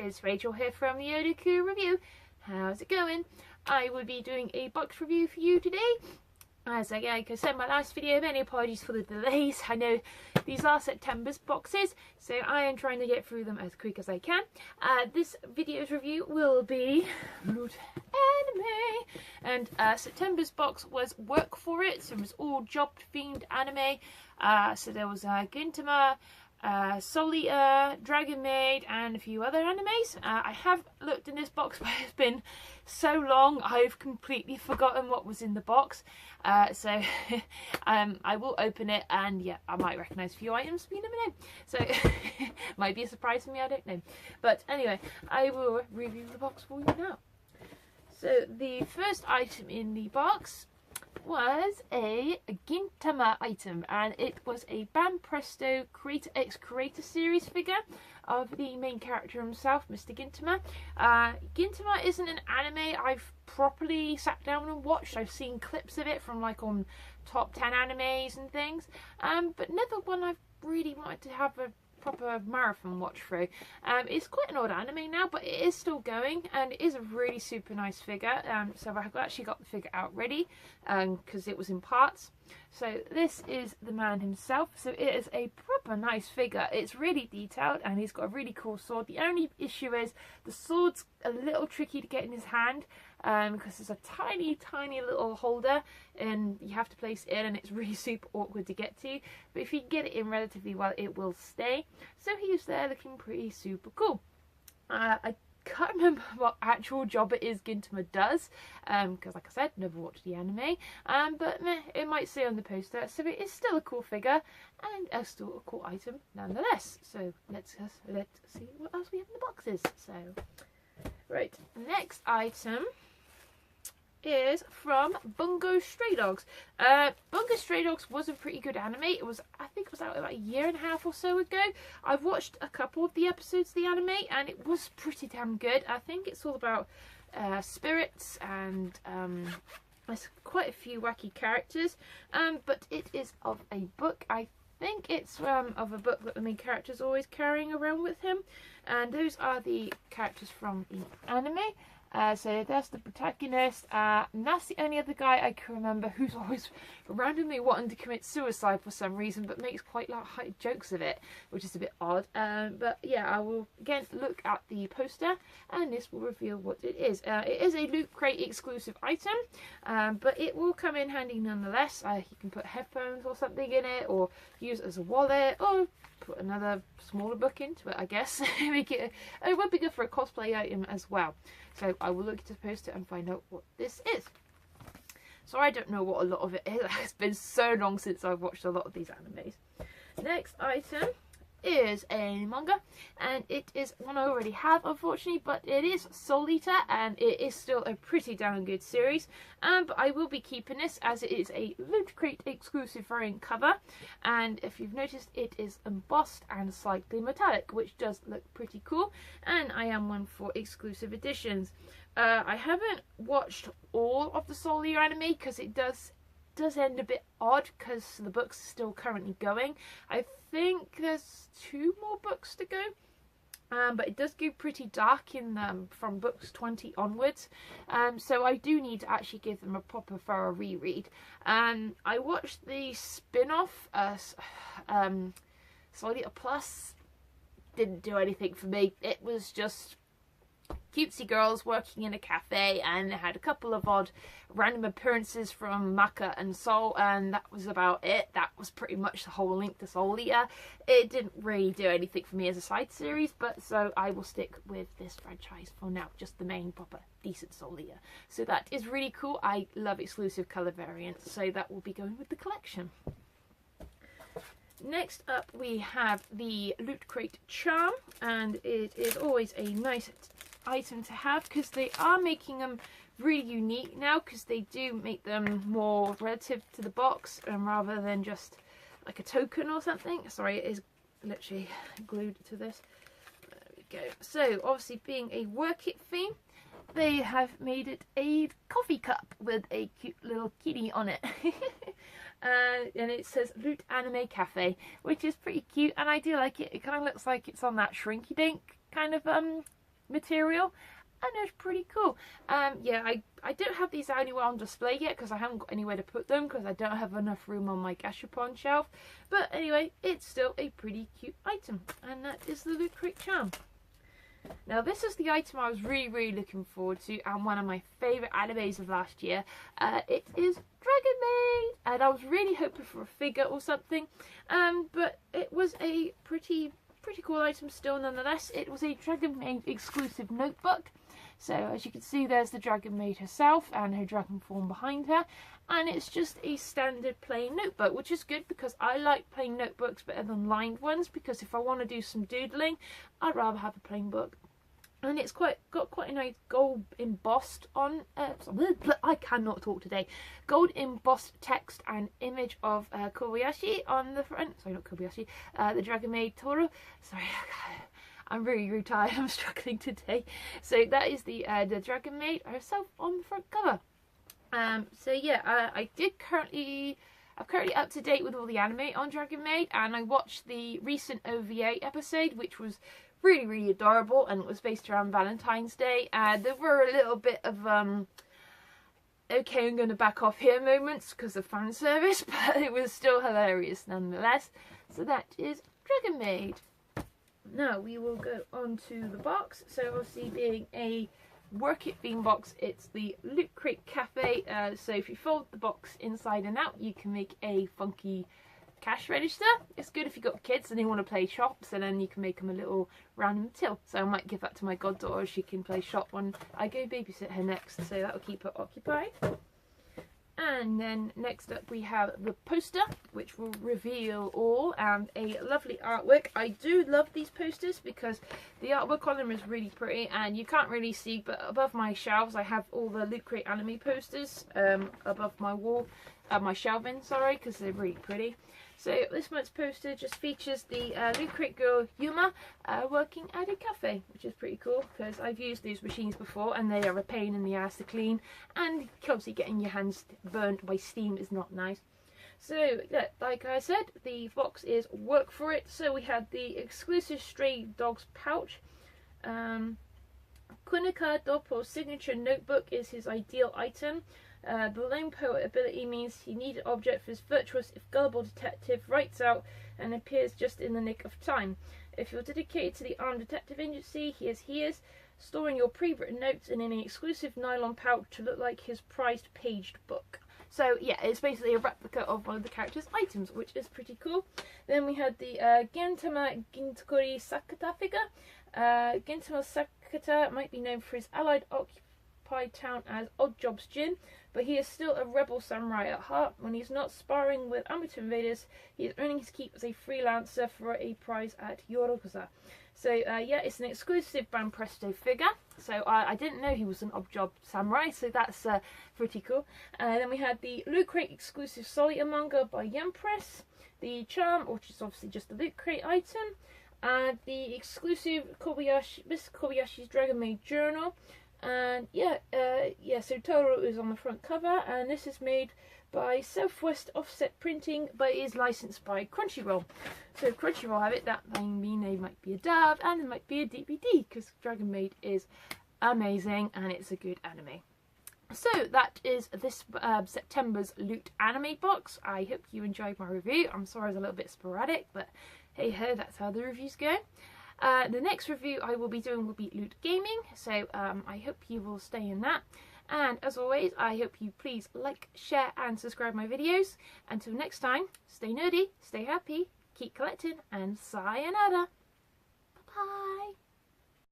it's Rachel here from the Otaku Review. How's it going? I will be doing a box review for you today. As I said in my last video, many apologies for the delays. I know these are September's boxes, so I am trying to get through them as quick as I can. This video's review will be Loot Anime, and September's box was Work For It, so it was all job-themed anime. So there was Gintama, Soul Eater, Dragon Maid, and a few other animes. I have looked in this box, but it's been so long I've completely forgotten what was in the box. So I will open it, and yeah, I might recognise a few items, but you never know. So might be a surprise for me, I don't know. But anyway, I will review the box for you now. So the first item in the box was a Gintama item, and it was a Banpresto Creator X Creator Series figure of the main character himself, Mr. Gintama. Gintama isn't an anime I've properly sat down and watched. I've seen clips of it from like on top 10 animes and things, but never one I've really wanted to have a proper marathon watch through. It's quite an old anime now, but it is still going, and it is a really super nice figure. So I've actually got the figure out ready because it was in parts. So this is the man himself. So it is a proper nice figure. It's really detailed, and he's got a really cool sword. The only issue is the sword's a little tricky to get in his hand because it's a tiny little holder, and you have to place it in, and it's really super awkward to get to. But if you get it in relatively well, it will stay. So he's there looking pretty super cool. I can't remember what actual job it is Gintama does, because like I said, never watched the anime, but it might say on the poster. So it is still a cool figure, and still a cool item nonetheless. So let's see what else we have in the boxes. So right, next item is from Bungo Stray Dogs. Bungo Stray Dogs was a pretty good anime. I think it was out about a year and a half or so ago. I've watched a couple of the episodes of the anime, and it was pretty damn good. I think it's all about spirits, and there's quite a few wacky characters, but it is of a book. I think it's of a book that the main character is always carrying around with him, and those are the characters from the anime. So that's the protagonist, and that's the only other guy I can remember who's always randomly wanting to commit suicide for some reason, but makes quite light jokes of it, which is a bit odd. But yeah, I will again look at the poster, and this will reveal what it is. It is a Loot Crate exclusive item, but it will come in handy nonetheless. You can put headphones or something in it, or use it as a wallet, or put another smaller book into it, I guess. It would be good for a cosplay item as well. So I will look at the poster and find out what this is. So I don't know what a lot of it is. It's been so long since I've watched a lot of these animes. Next item is a manga, and it is one I already have, unfortunately, but it is Soul Eater, and it is still a pretty damn good series. But I will be keeping this as it is a Loot Crate exclusive variant cover, and if you've noticed, it is embossed and slightly metallic, which does look pretty cool, and I am one for exclusive editions. I haven't watched all of the Soul Eater anime because it does end a bit odd because the book's still currently going. I think there's 2 more books to go, but it does go pretty dark in them from books 20 onwards, so I do need to actually give them a proper thorough reread. I watched the spin-off Soul Eater Plus. Didn't do anything for me. It was just cutesy girls working in a cafe, and it had a couple of odd random appearances from Maka and Soul, and that was about it. That was pretty much the whole link to Soul Eater. It didn't really do anything for me as a side series, but so I will stick with this franchise for now, just the main proper decent Soul Eater. So that is really cool. I love exclusive colour variants, so that will be going with the collection. Next up we have the Loot Crate Charm, and it is always a nice item to have because they are making them really unique now, because they do make them more relative to the box rather than just like a token or something. Sorry, it is literally glued to this. There we go. So obviously, being a Work It theme, they have made it a coffee cup with a cute little kitty on it. And it says Loot Anime Cafe, which is pretty cute, and I do like it. It kind of looks like it's on that Shrinky Dink kind of material, and it's pretty cool. Yeah, I don't have these anywhere on display yet because I haven't got anywhere to put them because I don't have enough room on my Gashapon shelf. But anyway, it's still a pretty cute item, and that is the Loot Crate charm. Now this is the item I was really looking forward to, and one of my favourite animes of last year. It is Dragon Maid, and I was really hoping for a figure or something, but it was a pretty cool item still nonetheless. It was a Dragon Maid exclusive notebook. So as you can see, there's the Dragon Maid herself and her dragon form behind her, and it's just a standard plain notebook, which is good because I like plain notebooks better than lined ones, because if I want to do some doodling, I'd rather have a plain book. And it's got quite a nice gold embossed on, I cannot talk today, gold embossed text and image of Kobayashi on the front. Sorry, not Kobayashi, the Dragon Maid Toro. Sorry, I'm really tired, I'm struggling today. So that is the Dragon Maid herself on the front cover. So yeah, I'm currently up to date with all the anime on Dragon Maid, and I watched the recent OVA episode, which was really adorable, and it was based around Valentine's Day, and there were a little bit of okay, I'm going to back off here moments because of fan service, but it was still hilarious nonetheless. So that is Dragon Maid. Now we will go on to the box. So obviously, being a Work It Bean box, it's the Loot Crate Cafe. So if you fold the box inside and out, you can make a funky cash register. It's good if you've got kids and they want to play shops, and then you can make them a little random till. So I might give that to my goddaughter. She can play shop when I go babysit her next, so that will keep her occupied. And then next up we have the poster, which will reveal all, and a lovely artwork. I do love these posters because the artwork on them is really pretty, and you can't really see, but above my shelves I have all the Loot Crate anime posters above my wall, my shelving, sorry, because they're really pretty. So this month's poster just features the Loot Crate girl Yuma working at a cafe, which is pretty cool because I've used these machines before and they are a pain in the ass to clean, and obviously getting your hands burnt by steam is not nice. So yeah, like I said, the box is work for it. So we had the exclusive Stray Dogs pouch. Kunika Doppo's signature notebook is his ideal item. The lone poet ability means he needed object for his virtuous, if gullible detective writes out and appears just in the nick of time. If you're dedicated to the armed detective agency, he is, storing your pre-written notes in an exclusive nylon pouch to look like his prized paged book. So yeah, it's basically a replica of one of the character's items, which is pretty cool. Then we had the Gintama Gintakuri Sakata figure. Gintama Sakata might be known for his allied occupied town as Oddjob's Jin, but he is still a rebel samurai at heart. When he's not sparring with amateur invaders, he is earning his keep as a freelancer for a prize at Yorokuza. So yeah, it's an exclusive Banpresto figure. So I didn't know he was an Oddjob samurai, so that's pretty cool. Then we had the Loot Crate exclusive Solitaire manga by Yampress, the charm, which is obviously just a Loot Crate item, and the exclusive Miss Kobayashi's Dragon Maid journal. And yeah, so Toro is on the front cover, and this is made by Southwest Offset Printing, but it is licensed by Crunchyroll. So if Crunchyroll have it, that might mean they might be a dub and it might be a DVD, because Dragon Maid is amazing and it's a good anime. So that is this September's Loot Anime box. I hope you enjoyed my review. I'm sorry it's a little bit sporadic, but hey ho, that's how the reviews go. The next review I will be doing will be Loot Gaming, so I hope you will stay in that. And as always, I hope you please like, share and subscribe my videos. Until next time, stay nerdy, stay happy, keep collecting, and sayonara. Bye bye.